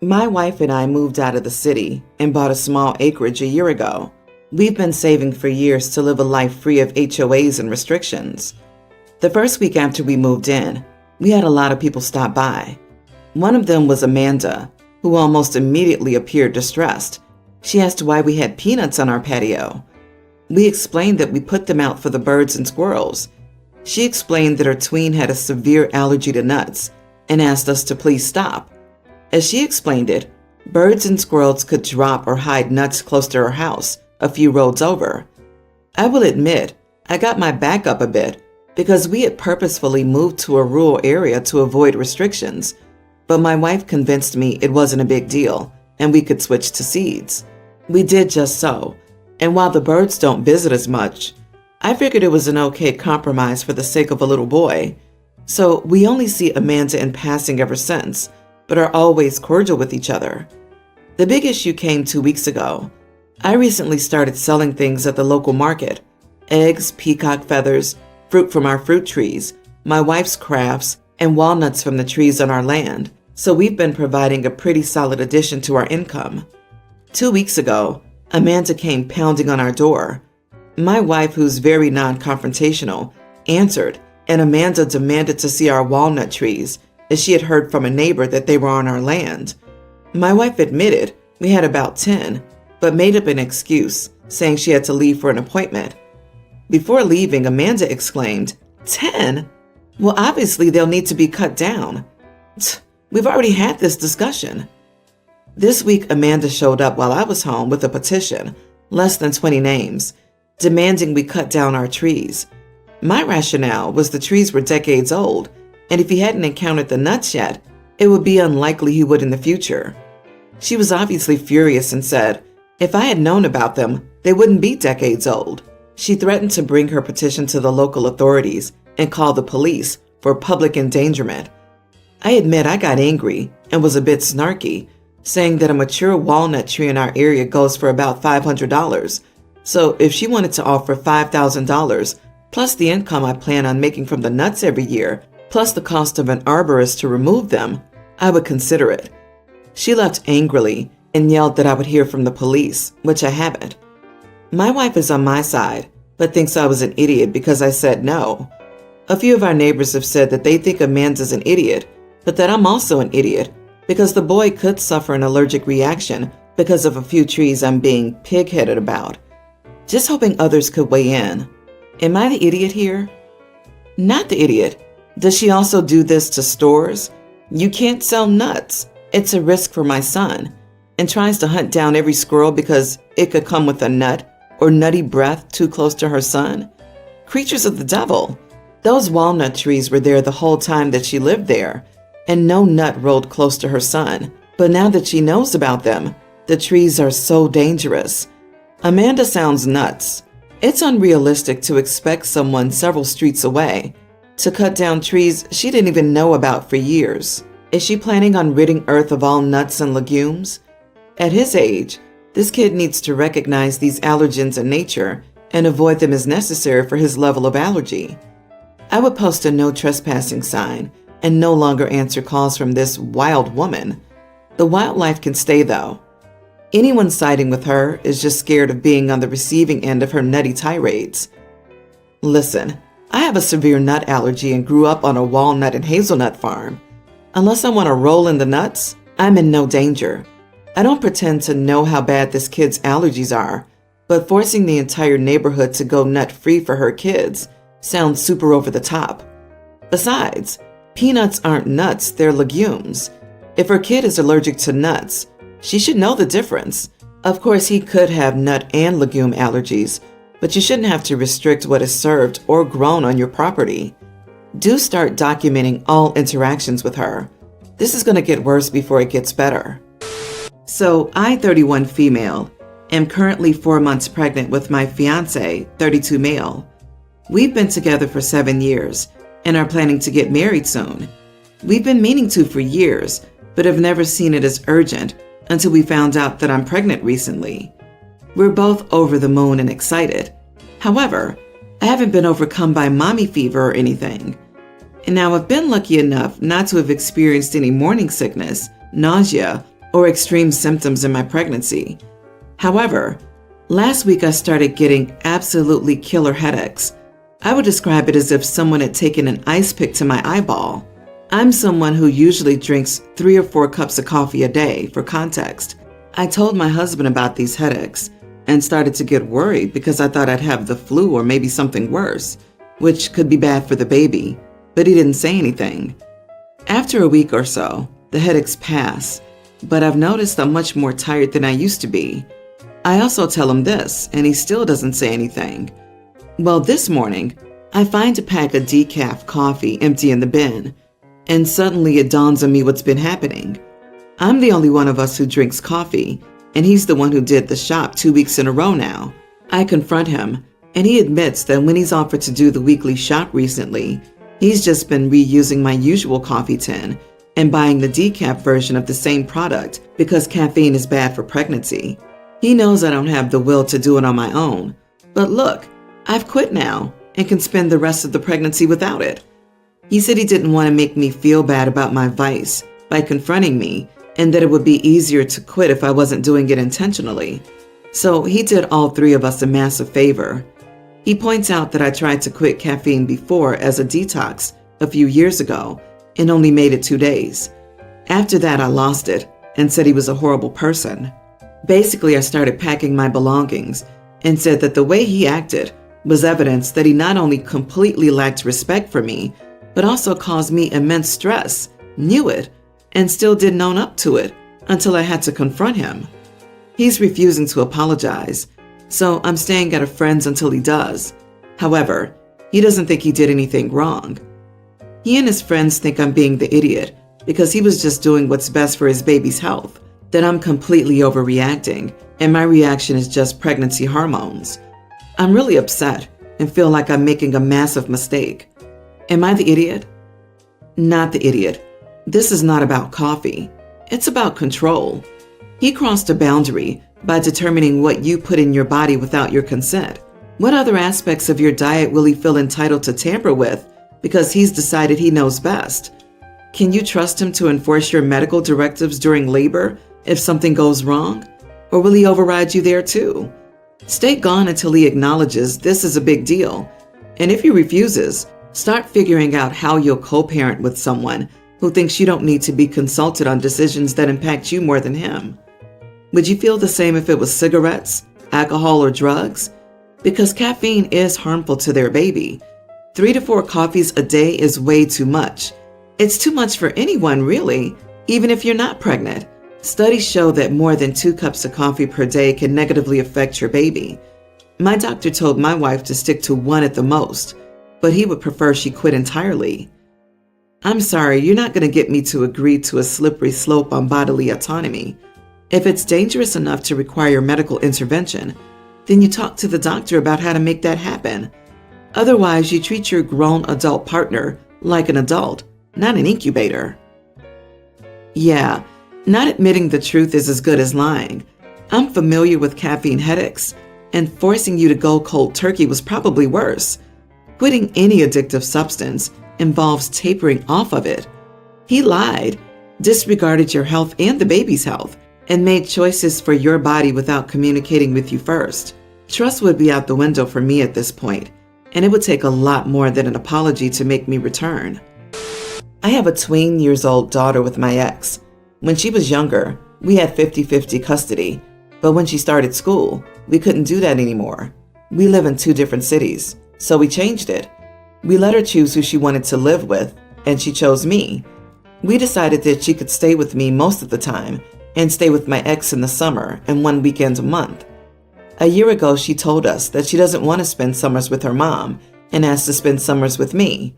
My wife and I moved out of the city and bought a small acreage a year ago. We've been saving for years to live a life free of HOAs and restrictions. The first week after we moved in, we had a lot of people stop by. One of them was Amanda, who almost immediately appeared distressed. She asked why we had peanuts on our patio. We explained that we put them out for the birds and squirrels. She explained that her tween had a severe allergy to nuts and asked us to please stop. As she explained it, birds and squirrels could drop or hide nuts close to her house, a few roads over. I will admit, I got my back up a bit because we had purposefully moved to a rural area to avoid restrictions, but my wife convinced me it wasn't a big deal and we could switch to seeds. We did just so, and while the birds don't visit as much, I figured it was an okay compromise for the sake of a little boy. So we only see Amanda in passing ever since, but are always cordial with each other. The big issue came 2 weeks ago. I recently started selling things at the local market: eggs, peacock feathers, fruit from our fruit trees, my wife's crafts, and walnuts from the trees on our land, so we've been providing a pretty solid addition to our income. 2 weeks ago, Amanda came pounding on our door. My wife, who's very non-confrontational, answered, and Amanda demanded to see our walnut trees, as she had heard from a neighbor that they were on our land. My wife admitted we had about 10, but made up an excuse, saying she had to leave for an appointment. Before leaving, Amanda exclaimed, "10? Well, obviously they'll need to be cut down. We've already had this discussion." This week, Amanda showed up while I was home with a petition, less than 20 names, demanding we cut down our trees. My rationale was the trees were decades old, and if he hadn't encountered the nuts yet, it would be unlikely he would in the future. She was obviously furious and said, if I had known about them, they wouldn't be decades old. She threatened to bring her petition to the local authorities and call the police for public endangerment. I admit I got angry and was a bit snarky, saying that a mature walnut tree in our area goes for about $500. So if she wanted to offer $5,000, plus the income I plan on making from the nuts every year, plus the cost of an arborist to remove them, I would consider it. She left angrily and yelled that I would hear from the police, which I haven't. My wife is on my side, but thinks I was an idiot because I said no. A few of our neighbors have said that they think Amanda's an idiot, but that I'm also an idiot because the boy could suffer an allergic reaction because of a few trees I'm being pig-headed about. Just hoping others could weigh in. Am I the idiot here? Not the idiot. Does she also do this to stores? You can't sell nuts. It's a risk for my son. And tries to hunt down every squirrel because it could come with a nut or nutty breath too close to her son? Creatures of the devil. Those walnut trees were there the whole time that she lived there, and no nut rolled close to her son. But now that she knows about them, the trees are so dangerous. Amanda sounds nuts. It's unrealistic to expect someone several streets away to cut down trees she didn't even know about for years. Is she planning on ridding Earth of all nuts and legumes? At his age, this kid needs to recognize these allergens in nature and avoid them as necessary for his level of allergy. I would post a no trespassing sign and no longer answer calls from this wild woman. The wildlife can stay though. Anyone siding with her is just scared of being on the receiving end of her nutty tirades. Listen, I have a severe nut allergy and grew up on a walnut and hazelnut farm. Unless I want to roll in the nuts, I'm in no danger. I don't pretend to know how bad this kid's allergies are, but forcing the entire neighborhood to go nut-free for her kids sounds super over the top. Besides, peanuts aren't nuts, they're legumes. If her kid is allergic to nuts, she should know the difference. Of course, he could have nut and legume allergies, but you shouldn't have to restrict what is served or grown on your property. Do start documenting all interactions with her. This is going to get worse before it gets better. So, I, 31 female, am currently 4 months pregnant with my fiance, 32 male. We've been together for 7 years and are planning to get married soon. We've been meaning to for years, but have never seen it as urgent until we found out that I'm pregnant recently. We're both over the moon and excited. However, I haven't been overcome by mommy fever or anything. And now I've been lucky enough not to have experienced any morning sickness, nausea, or extreme symptoms in my pregnancy. However, last week I started getting absolutely killer headaches. I would describe it as if someone had taken an ice pick to my eyeball. I'm someone who usually drinks 3 or 4 cups of coffee a day, for context. I told my husband about these headaches and started to get worried because I thought I'd have the flu or maybe something worse, which could be bad for the baby, but he didn't say anything. After a week or so, the headaches pass, but I've noticed I'm much more tired than I used to be. I also tell him this, and he still doesn't say anything. Well, this morning, I find a pack of decaf coffee empty in the bin, and suddenly it dawns on me what's been happening. I'm the only one of us who drinks coffee, and he's the one who did the shop 2 weeks in a row now. I confront him, and he admits that when he's offered to do the weekly shop recently, he's just been reusing my usual coffee tin and buying the decaf version of the same product because caffeine is bad for pregnancy. He knows I don't have the will to do it on my own. But look, I've quit now and can spend the rest of the pregnancy without it. He said he didn't want to make me feel bad about my vice by confronting me, and that it would be easier to quit if I wasn't doing it intentionally. So he did all 3 of us a massive favor. He points out that I tried to quit caffeine before as a detox a few years ago and only made it 2 days. After that, I lost it and said he was a horrible person. Basically, I started packing my belongings and said that the way he acted was evidence that he not only completely lacked respect for me, but also caused me immense stress, knew it, and still didn't own up to it until I had to confront him. He's refusing to apologize, so I'm staying at a friend's until he does. However, he doesn't think he did anything wrong. He and his friends think I'm being the idiot because he was just doing what's best for his baby's health, that I'm completely overreacting, and my reaction is just pregnancy hormones. I'm really upset and feel like I'm making a massive mistake. Am I the idiot? Not the idiot. This is not about coffee. It's about control. He crossed a boundary by determining what you put in your body without your consent. What other aspects of your diet will he feel entitled to tamper with because he's decided he knows best? Can you trust him to enforce your medical directives during labor if something goes wrong? Or will he override you there too? Stay gone until he acknowledges this is a big deal. And if he refuses, start figuring out how you'll co-parent with someone who thinks you don't need to be consulted on decisions that impact you more than him. Would you feel the same if it was cigarettes, alcohol, or drugs? Because caffeine is harmful to their baby. 3 to 4 coffees a day is way too much. It's too much for anyone, really, even if you're not pregnant. Studies show that more than 2 cups of coffee per day can negatively affect your baby. My doctor told my wife to stick to 1 at the most, but he would prefer she quit entirely. I'm sorry, you're not going to get me to agree to a slippery slope on bodily autonomy. If it's dangerous enough to require medical intervention, then you talk to the doctor about how to make that happen. Otherwise, you treat your grown adult partner like an adult, not an incubator. Yeah, not admitting the truth is as good as lying. I'm familiar with caffeine headaches, and forcing you to go cold turkey was probably worse. Quitting any addictive substance involves tapering off of it. He lied, disregarded your health and the baby's health, and made choices for your body without communicating with you first. Trust would be out the window for me at this point, and it would take a lot more than an apology to make me return. I have a tween-years-old daughter with my ex. When she was younger, we had 50-50 custody, but when she started school, we couldn't do that anymore. We live in 2 different cities, so we changed it. We let her choose who she wanted to live with, and she chose me. We decided that she could stay with me most of the time and stay with my ex in the summer and 1 weekend a month. A year ago, she told us that she doesn't want to spend summers with her mom and asked to spend summers with me.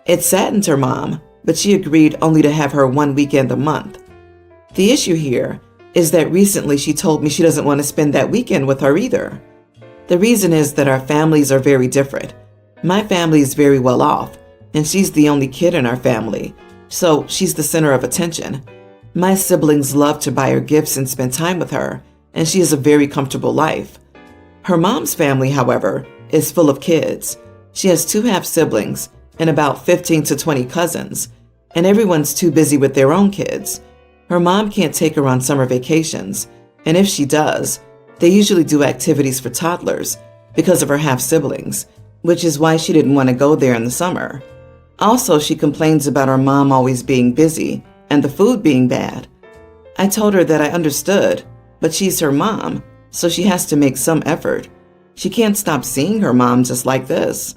It saddened her mom, but she agreed only to have her 1 weekend a month. The issue here is that recently she told me she doesn't want to spend that weekend with her either. The reason is that our families are very different. My family is very well off, and she's the only kid in our family, so she's the center of attention. My siblings love to buy her gifts and spend time with her, and she has a very comfortable life. Her mom's family, however, is full of kids. She has 2 half-siblings and about 15 to 20 cousins, and everyone's too busy with their own kids. Her mom can't take her on summer vacations, and if she does, they usually do activities for toddlers because of her half-siblings, which is why she didn't want to go there in the summer. Also, she complains about her mom always being busy and the food being bad. I told her that I understood, but she's her mom, so she has to make some effort. She can't stop seeing her mom just like this.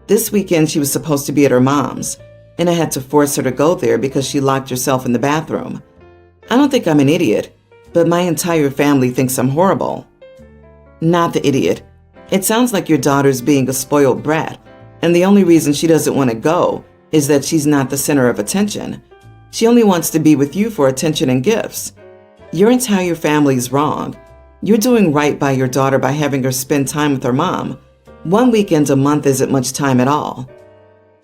This weekend she was supposed to be at her mom's, and I had to force her to go there because she locked herself in the bathroom. I don't think I'm an idiot, but my entire family thinks I'm horrible. Not the idiot. It sounds like your daughter's being a spoiled brat, and the only reason she doesn't want to go is that she's not the center of attention. She only wants to be with you for attention and gifts. Your entire family's wrong. You're doing right by your daughter by having her spend time with her mom. One weekend a month isn't much time at all.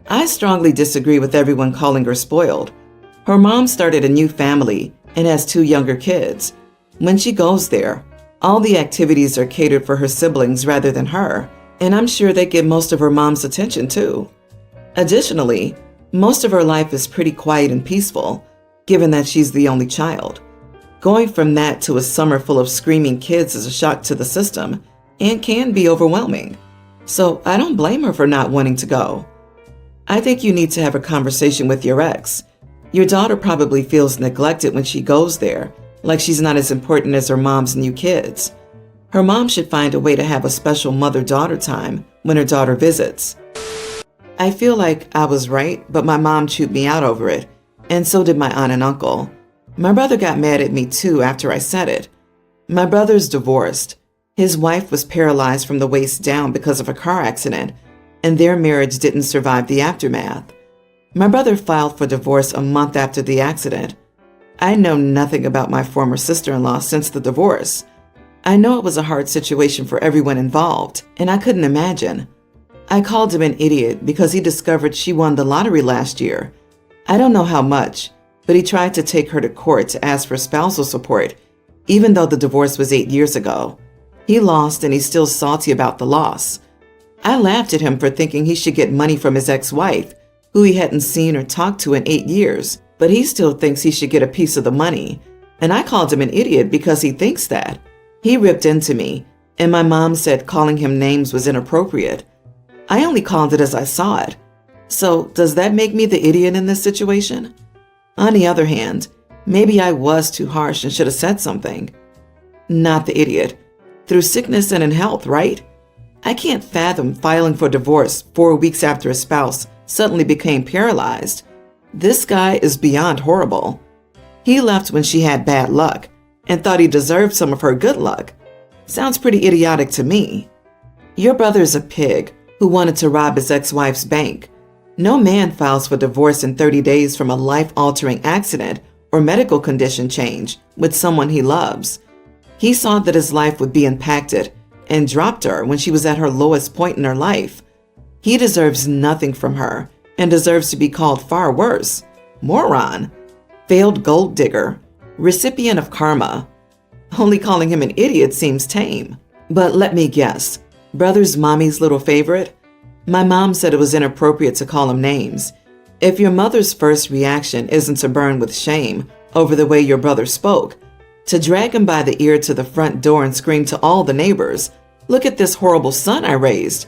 I strongly disagree with everyone calling her spoiled. Her mom started a new family and has 2 younger kids. When she goes there, all the activities are catered for her siblings rather than her, and I'm sure they get most of her mom's attention too. Additionally, most of her life is pretty quiet and peaceful, given that she's the only child. Going from that to a summer full of screaming kids is a shock to the system and can be overwhelming. So I don't blame her for not wanting to go. I think you need to have a conversation with your ex. Your daughter probably feels neglected when she goes there, like she's not as important as her mom's new kids. Her mom should find a way to have a special mother-daughter time when her daughter visits. I feel like I was right, but my mom chewed me out over it, and so did my aunt and uncle. My brother got mad at me too after I said it. My brother's divorced. His wife was paralyzed from the waist down because of a car accident, and their marriage didn't survive the aftermath. My brother filed for divorce a month after the accident. I know nothing about my former sister-in-law since the divorce. I know it was a hard situation for everyone involved, and I couldn't imagine. I called him an idiot because he discovered she won the lottery last year. I don't know how much, but he tried to take her to court to ask for spousal support, even though the divorce was 8 years ago. He lost, and he's still salty about the loss. I laughed at him for thinking he should get money from his ex-wife, who he hadn't seen or talked to in 8 years, but he still thinks he should get a piece of the money. And I called him an idiot because he thinks that. He ripped into me, and my mom said calling him names was inappropriate. I only called it as I saw it. So does that make me the idiot in this situation? On the other hand, maybe I was too harsh and should have said something. Not the idiot. Through sickness and in health, right? I can't fathom filing for divorce 4 weeks after a spouse suddenly became paralyzed. This guy is beyond horrible. He left when she had bad luck and thought he deserved some of her good luck. Sounds pretty idiotic to me. Your brother's a pig who wanted to rob his ex-wife's bank. No man files for divorce in 30 days from a life-altering accident or medical condition change with someone he loves. He saw that his life would be impacted and dropped her when she was at her lowest point in her life. He deserves nothing from her and deserves to be called far worse. Moron. Failed gold digger. Recipient of karma. Only calling him an idiot seems tame. But let me guess. Brother's mommy's little favorite? My mom said it was inappropriate to call him names. If your mother's first reaction isn't to burn with shame over the way your brother spoke, to drag him by the ear to the front door and scream to all the neighbors, "Look at this horrible son I raised.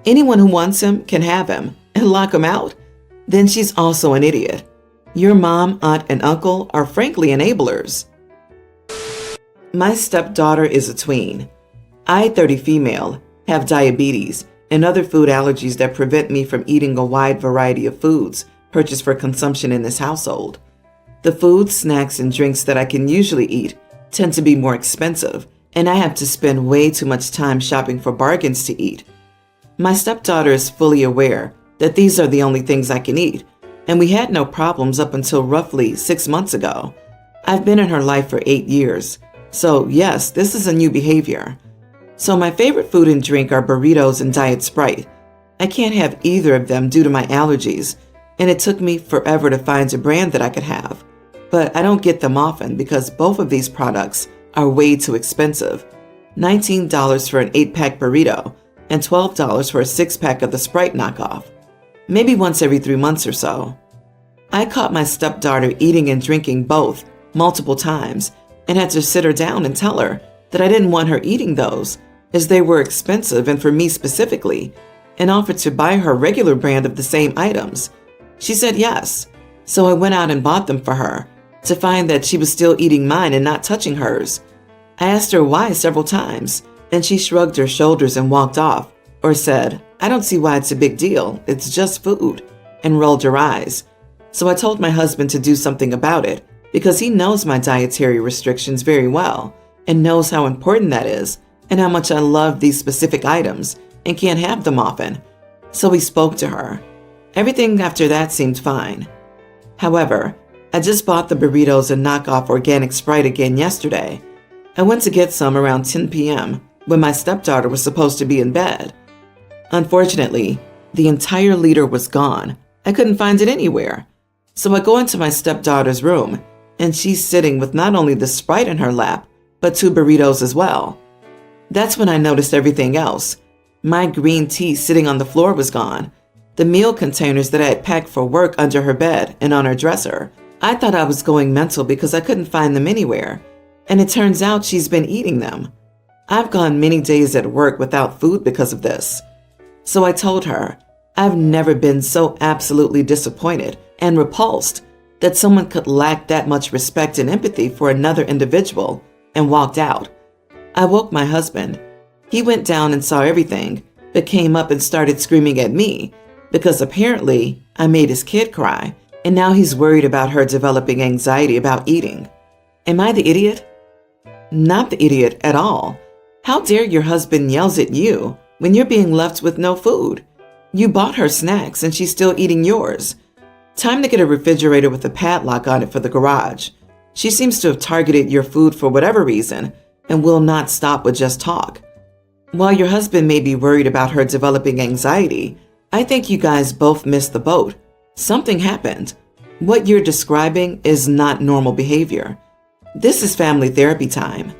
Anyone who wants him can have him," and lock him out, then she's also an idiot. Your mom, aunt, and uncle are frankly enablers. My stepdaughter is a tween. I, 30 female, have diabetes and other food allergies that prevent me from eating a wide variety of foods purchased for consumption in this household. The foods, snacks, and drinks that I can usually eat tend to be more expensive, and I have to spend way too much time shopping for bargains to eat. My stepdaughter is fully aware that these are the only things I can eat, and we had no problems up until roughly 6 months ago. I've been in her life for 8 years, so yes, this is a new behavior. So my favorite food and drink are burritos and Diet Sprite. I can't have either of them due to my allergies, and it took me forever to find a brand that I could have. But I don't get them often because both of these products are way too expensive. $19 for an 8-pack burrito and $12 for a 6-pack of the Sprite knockoff. Maybe once every 3 months or so. I caught my stepdaughter eating and drinking both multiple times and had to sit her down and tell her that I didn't want her eating those, as they were expensive and for me specifically, and offered to buy her a regular brand of the same items. She said yes, so I went out and bought them for her, to find that she was still eating mine and not touching hers. I asked her why several times, and she shrugged her shoulders and walked off, or said, "I don't see why it's a big deal, it's just food," and rolled her eyes. So I told my husband to do something about it, because he knows my dietary restrictions very well, and knows how important that is, and how much I love these specific items and can't have them often. So he spoke to her. Everything after that seemed fine. However, I just bought the burritos and knockoff organic Sprite again yesterday. I went to get some around 10 p.m. when my stepdaughter was supposed to be in bed. Unfortunately, the entire liter was gone. I couldn't find it anywhere. So I go into my stepdaughter's room, and she's sitting with not only the Sprite in her lap, but 2 burritos as well. That's when I noticed everything else. My green tea sitting on the floor was gone. The meal containers that I had packed for work under her bed and on her dresser. I thought I was going mental because I couldn't find them anywhere, and it turns out she's been eating them. I've gone many days at work without food because of this. So I told her, I've never been so absolutely disappointed and repulsed that someone could lack that much respect and empathy for another individual, and walked out. I woke my husband. He went down and saw everything, but came up and started screaming at me because apparently I made his kid cry, and now he's worried about her developing anxiety about eating. Am I the idiot? Not the idiot at all. How dare your husband yells at you when you're being left with no food? You bought her snacks and she's still eating yours. Time to get a refrigerator with a padlock on it for the garage. She seems to have targeted your food for whatever reason and will not stop with just talk. While your husband may be worried about her developing anxiety, I think you guys both missed the boat. Something happened. What you're describing is not normal behavior. This is family therapy time.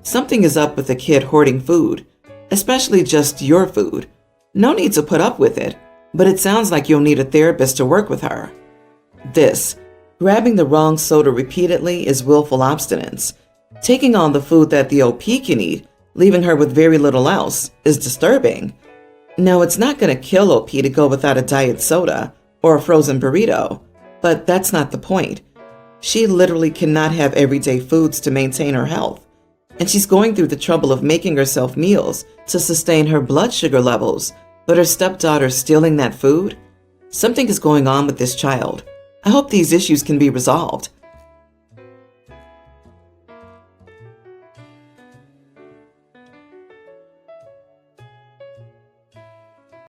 Something is up with the kid hoarding food, especially just your food. No need to put up with it, but it sounds like you'll need a therapist to work with her. This, grabbing the wrong soda repeatedly, is willful obstinance. Taking on the food that the OP can eat, leaving her with very little else, is disturbing. Now, it's not going to kill OP to go without a diet soda or a frozen burrito, but that's not the point. She literally cannot have everyday foods to maintain her health, and she's going through the trouble of making herself meals to sustain her blood sugar levels, but her stepdaughter's stealing that food? Something is going on with this child. I hope these issues can be resolved.